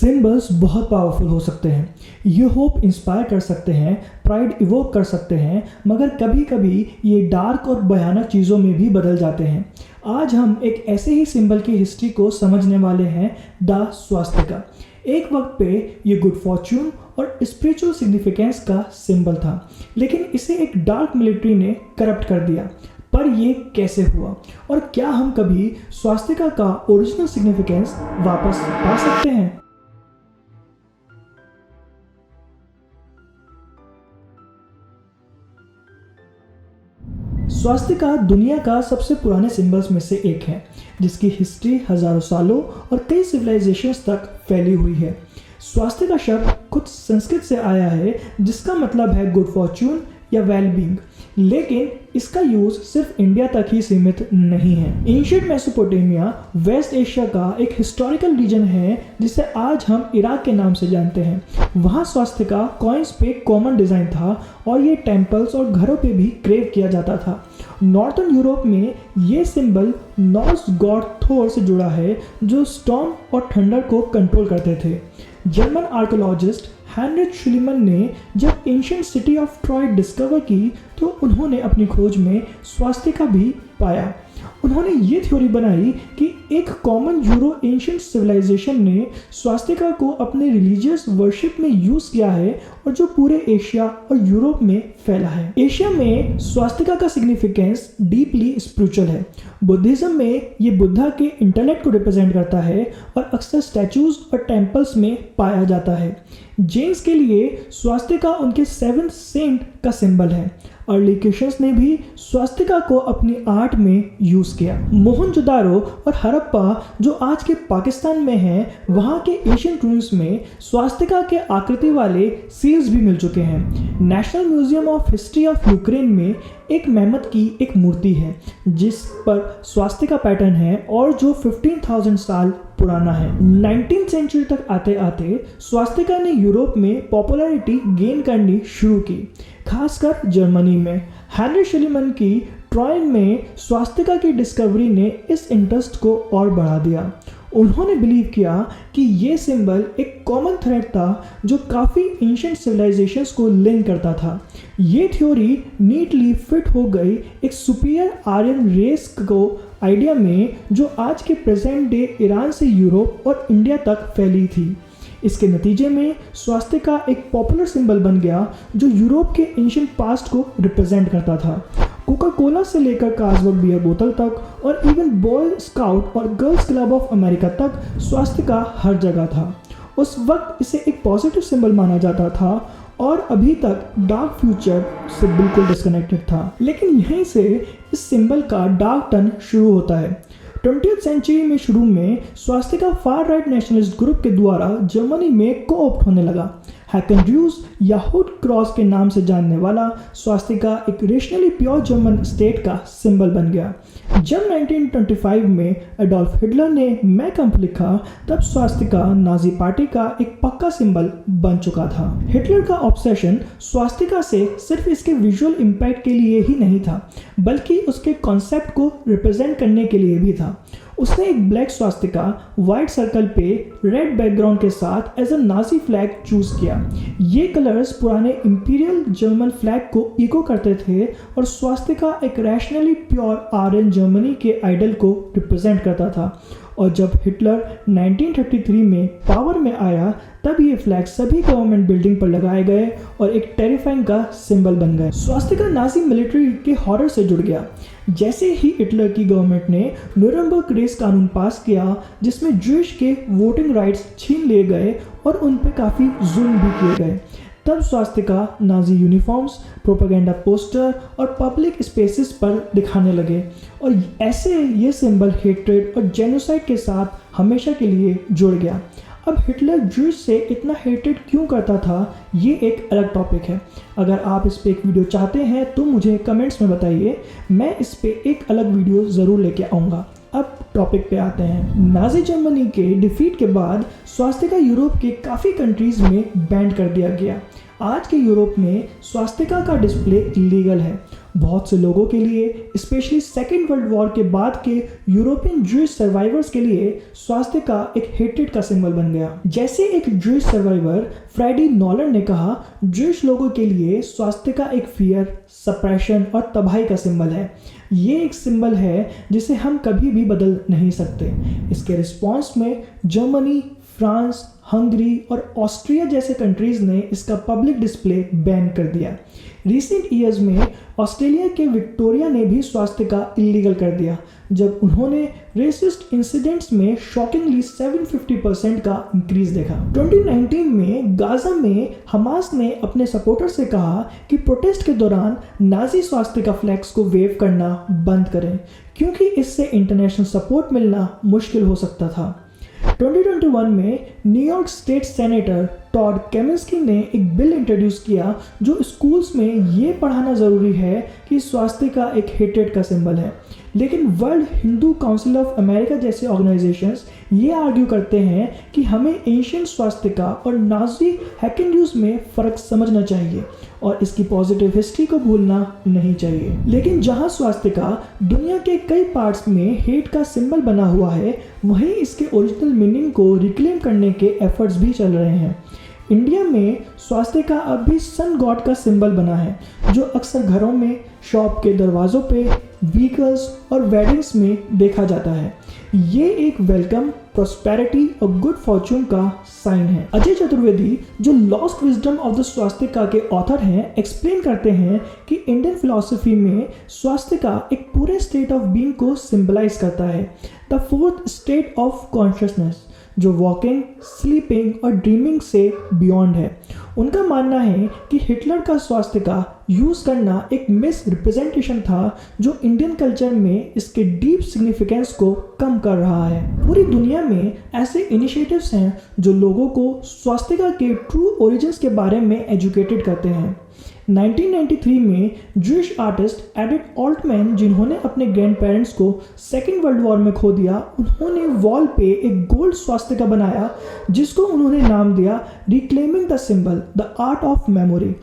Symbols बहुत powerful हो सकते हैं। ये होप इंस्पायर कर सकते हैं, प्राइड इवोक कर सकते हैं, मगर कभी कभी ये डार्क और भयानक चीज़ों में भी बदल जाते हैं। आज हम एक ऐसे ही सिंबल की हिस्ट्री को समझने वाले हैं, द स्वास्तिका। एक वक्त पे ये गुड फॉर्च्यून और स्पिरिचुअल सिग्निफिकेंस का सिंबल था, लेकिन इसे एक डार्क मिलिट्री ने करप्ट कर दिया। पर ये कैसे हुआ और क्या हम कभी स्वास्तिका का ओरिजिनल सिग्निफिकेंस वापस पा सकते हैं? स्वास्तिका दुनिया का सबसे पुराने सिंबल्स में से एक है, जिसकी हिस्ट्री हजारों सालों और कई सिविलाइजेशंस तक फैली हुई है। स्वास्तिका शब्द खुद संस्कृत से आया है, जिसका मतलब है गुड फॉर्च्यून या वेलबींग, लेकिन इसका यूज सिर्फ इंडिया तक ही सीमित नहीं है। एंशिएंट मेसोपोटामिया वेस्ट एशिया का एक हिस्टोरिकल रीजन है, जिसे आज हम इराक के नाम से जानते हैं। वहाँ स्वास्तिका कॉइन्स पे कॉमन डिजाइन था और ये टेम्पल्स और घरों पे भी क्रेव किया जाता था। नॉर्थर्न यूरोप में ये सिंबल नॉर्स गॉड थोर से जुड़ा है, जो स्टॉर्म और थंडर को कंट्रोल करते थे। जर्मन आर्कियोलॉजिस्ट हेनरिच शुलीमैन ने जब ancient city of Troy discover की, तो उन्होंने अपनी खोज में स्वास्तिका भी पाया। उन्होंने ये थ्योरी बनाई कि एक कॉमन यूरो एंशिएंट सिविलाइजेशन ने स्वास्तिका को अपने रिलीजियस वर्शिप में यूज किया है, और जो पूरे एशिया और यूरोप में फैला है। एशिया में स्वास्तिका का सिग्निफिकेंस डीपली स्पिरिचुअल है। बुद्धिज्म में ये बुद्धा के इंटेलेक्ट को रिप्रेजेंट करता है और अक्सर स्टैचूज और टेम्पल्स में पाया जाता है। जैन्स के लिए स्वास्तिका उनके 7th सेंट का सिंबल है। अर्ली क्रिश्चियंस ने भी स्वास्तिका को अपनी आर्ट में यूज किया। मोहनजोदारो और हड़प्पा, जो आज के पाकिस्तान में हैं, वहाँ के एशियन रूइंस में स्वास्तिका के आकृति वाले सील्स भी मिल चुके हैं। National museum of history of Ukraine में एक मैमथ की एक मूर्ति है, जिस पर स्वास्तिका पैटर्न है और जो 15,000 साल पुराना है। 19th सेंचुरी तक आते आते स्वास्तिका ने यूरोप में पॉपुलैरिटी गेन करनी शुरू की, खासकर जर्मनी में। हेनरिच शुलीमैन की ट्रॉय में स्वास्तिका की डिस्कवरी ने इस इंटरेस्ट को और बढ़ा दिया। उन्होंने बिलीव किया कि ये सिंबल एक कॉमन थ्रेड था, जो काफ़ी एंशिएंट सिविलाइजेशंस को लिंक करता था। ये थ्योरी नीटली फिट हो गई एक सुपीरियर आर्यन रेस को आइडिया में, जो आज के प्रेजेंट डे ईरान से यूरोप और इंडिया तक फैली थी। इसके नतीजे में स्वास्तिका एक पॉपुलर सिंबल बन गया, जो यूरोप के एंशिएंट पास्ट को रिप्रेजेंट करता था। कोका कोला से लेकर कार्लसबर्ग बियर बोतल तक और इवन बॉय स्काउट और गर्ल्स क्लब ऑफ अमेरिका तक स्वास्तिका हर जगह था। उस वक्त इसे एक पॉजिटिव सिंबल माना जाता था और अभी तक डार्क फ्यूचर से बिल्कुल डिस्कनेक्टेड था। लेकिन यहीं से इस सिंबल का डार्क टर्न शुरू होता है। 20th सेंचुरी में शुरू में Swastika far right nationalist group के द्वारा जर्मनी में को-ऑप्ट होने लगा। हैकन या हुड क्रॉस के नाम से जानने वाला स्वास्तिका एक रेशनली प्योर जर्मन स्टेट का सिंबल बन गया। जब 1925 में एडोल्फ हिटलर ने मैं कैंप लिखा, तब स्वास्तिका नाजी पार्टी का एक पक्का सिंबल बन चुका था। हिटलर का ऑब्सेशन स्वास्तिका से सिर्फ इसके विजुअल इम्पैक्ट के लिए ही नहीं था, बल्कि उसके कॉन्सेप्ट को रिप्रेजेंट करने के लिए भी था। उसने एक ब्लैक स्वास्तिका व्हाइट सर्कल पे रेड बैकग्राउंड के साथ as a Nazi flag choose किया। ये कलर्स पुराने इंपीरियल जर्मन फ्लैग को इको करते थे और स्वास्तिका एक रैशनली प्योर आर्यन जर्मनी के आइडल को रिप्रेजेंट करता था। और जब हिटलर 1933 में पावर में आया, तब ये फ्लैग सभी गवर्नमेंट बिल्डिंग पर लगाए गए और एक टेरिफाइंग का सिंबल बन गए। स्वास्तिका नाजी मिलिट्री के हॉरर से जुड़ गया। जैसे ही हिटलर की गवर्नमेंट ने न्यूरेमबर्ग रेस कानून पास किया, जिसमें ज्यूइश के वोटिंग राइट्स छीन लिए गए और उन पर काफ़ी जुल्म भी किए गए, तब Swastika Nazi uniforms, propaganda poster और पब्लिक स्पेसेस पर दिखाने लगे। और ऐसे ये सिंबल हेट्रेड और जेनोसाइड के साथ हमेशा के लिए जुड़ गया। अब हिटलर ज्यूइश से इतना हेटेड क्यों करता था, ये एक अलग टॉपिक है। अगर आप इस पे एक वीडियो चाहते हैं तो मुझे कमेंट्स में बताइए, मैं इस पे एक अलग वीडियो ज़रूर लेके आऊँगा। अब टॉपिक पे आते हैं। नाजी जर्मनी के डिफीट के बाद स्वास्तिका यूरोप के काफ़ी कंट्रीज़ में बैन कर दिया गया। आज के यूरोप में स्वास्तिका का डिस्प्ले इलीगल है। बहुत से लोगों के लिए, स्पेशली सेकेंड वर्ल्ड वॉर के बाद के यूरोपियन जूइश सर्वाइवर्स के लिए स्वास्तिका एक हेट्रेड का सिंबल बन गया। जैसे एक जूइश सर्वाइवर फ्रेडी नॉलन ने कहा, जूइश लोगों के लिए स्वास्तिका एक फियर, सप्रेशन और तबाही का सिंबल है। ये एक सिंबल है जिसे हम कभी भी बदल नहीं सकते। इसके रिस्पॉन्स में जर्मनी, फ्रांस, हंगरी और ऑस्ट्रिया जैसे कंट्रीज ने इसका पब्लिक डिस्प्ले बैन कर दिया। रिसेंट ईयर्स में ऑस्ट्रेलिया के विक्टोरिया ने भी स्वास्तिका इलीगल कर दिया जब उन्होंने रेसिस्ट इंसिडेंट्स में शॉकिंगली 750% का इंक्रीज देखा। 2019 में गाजा में हमास ने अपने सपोर्टर से कहा कि प्रोटेस्ट के दौरान नाजी स्वास्तिका फ्लैग्स को वेव करना बंद करें क्योंकि इससे इंटरनेशनल सपोर्ट मिलना मुश्किल हो सकता था। 2021 में न्यूयॉर्क स्टेट सेनेटर टॉड केमिंस्की ने एक बिल इंट्रोड्यूस किया जो स्कूल्स में ये पढ़ाना ज़रूरी है कि स्वास्तिका एक हेट्रेड का सिंबल है। लेकिन world Hindu council of America जैसे ऑर्गेनाइजेशंस ये आर्ग्यू करते हैं कि हमें एंशिएंट स्वास्तिका और नाजी हैकेंड्यूज में फ़र्क समझना चाहिए और इसकी पॉजिटिव हिस्ट्री को भूलना नहीं चाहिए। लेकिन जहां स्वास्तिका दुनिया के कई पार्ट्स में हेट का सिंबल बना हुआ है, वहीं इसके ओरिजिनल मीनिंग को रिक्लेम करने के एफर्ट्स भी चल रहे हैं। इंडिया में स्वास्तिका अब भी सन गॉड का सिंबल बना है जो अक्सर घरों में, शॉप के दरवाज़ों पे, व्हीकल्स और वेडिंग्स में देखा जाता है। ये एक वेलकम, प्रॉस्पेरिटी और गुड फॉर्चून का साइन है। अजय चतुर्वेदी, जो lost wisdom of the Swastika के ऑथर हैं, एक्सप्लेन करते हैं कि इंडियन फिलॉसफी में स्वास्तिका एक पूरे स्टेट ऑफ बीइंग को सिंबलाइज करता है, the fourth state of consciousness, जो वॉकिंग, स्लीपिंग और ड्रीमिंग से बियॉन्ड है। उनका मानना है कि हिटलर का स्वास्तिका यूज़ करना एक मिस रिप्रेजेंटेशन था जो इंडियन कल्चर में इसके डीप सिग्निफिकेंस को कम कर रहा है। पूरी दुनिया में ऐसे इनिशिएटिव्स हैं जो लोगों को स्वास्तिका के ट्रू ओरिजिन्स के बारे में एजुकेटेड करते हैं। 1993 में जूइश आर्टिस्ट एडिथ ऑल्टमैन, जिन्होंने अपने ग्रैंड पेरेंट्स को सेकेंड वर्ल्ड वॉर में खो दिया, उन्होंने वॉल पे एक गोल्ड स्वास्तिका बनाया जिसको उन्होंने नाम दिया reclaiming the symbol, the art of memory.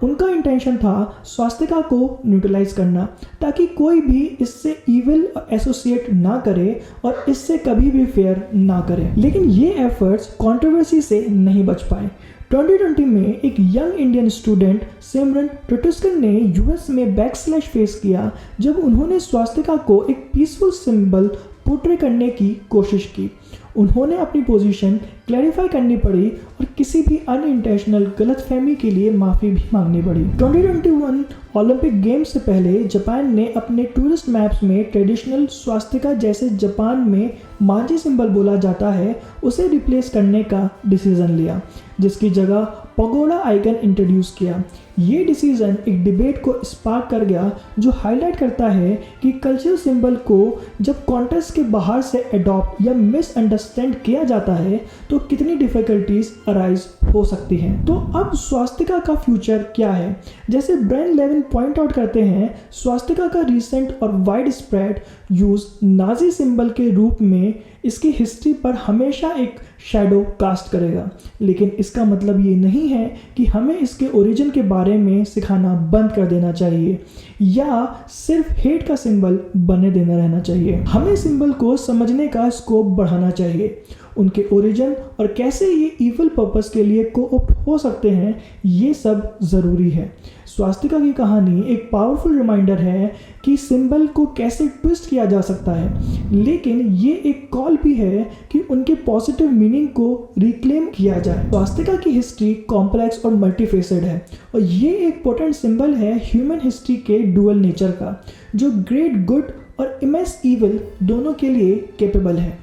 उनका इंटेंशन था स्वास्तिका को न्यूट्रलाइज करना ताकि कोई भी इससे इविल एसोसिएट ना करे और इससे कभी भी फेयर ना करे। लेकिन ये एफर्ट्स कंट्रोवर्सी से नहीं बच पाए। 2020 में एक यंग इंडियन स्टूडेंट सिमरन टुटुस्कन ने यूएस में बैकस्लैश फेस किया जब उन्होंने स्वास्तिका को एक पीसफुल सिंबल पोर्ट्रे करने की कोशिश की। उन्होंने अपनी पोजीशन क्लैरिफाई करनी पड़ी और किसी भी अनइंटेंशनल गलतफहमी के लिए माफ़ी भी मांगनी पड़ी। 2021 ओलंपिक गेम्स से पहले जापान ने अपने टूरिस्ट मैप्स में ट्रेडिशनल स्वास्तिका, जैसे जापान में मांजी सिंबल बोला जाता है, उसे रिप्लेस करने का डिसीजन लिया, जिसकी जगह पगोडा आइकन इंट्रोड्यूस किया। ये डिसीजन एक डिबेट को स्पार्क कर गया जो हाईलाइट करता है कि कल्चरल सिंबल को जब कॉन्टेक्स्ट के बाहर से अडॉप्ट या मिसअंडरस्टैंड किया जाता है तो कितनी डिफिकल्टीज अराइज हो सकती हैं। तो अब स्वास्तिका का फ्यूचर क्या है? जैसे ब्रायन लेविन पॉइंट आउट करते हैं, स्वास्तिका का रिसेंट और wide spread use Nazi symbol के रूप में इसकी हिस्ट्री पर हमेशा एक शैडो कास्ट करेगा, लेकिन इसका मतलब ये नहीं है कि हमें इसके ओरिजिन के बारे में सिखाना बंद कर देना चाहिए या सिर्फ हेट का सिंबल बने देना रहना चाहिए। हमें सिंबल को समझने का स्कोप बढ़ाना चाहिए, उनके ओरिजिन और कैसे ये इवल पर्पस के लिए कोऑप्ट हो सकते हैं, ये सब ज़रूरी है। स्वास्तिका की कहानी एक पावरफुल रिमाइंडर है कि सिंबल को कैसे ट्विस्ट किया जा सकता है, लेकिन ये एक कॉल भी है कि उनके पॉजिटिव मीनिंग को रिक्लेम किया जाए। स्वास्तिका की हिस्ट्री कॉम्प्लेक्स और मल्टीफेसेड है और ये एक पोटेंट सिंबल है ह्यूमन हिस्ट्री के डुअल नेचर का, जो ग्रेट गुड और इमेंस इविल दोनों के लिए कैपेबल है।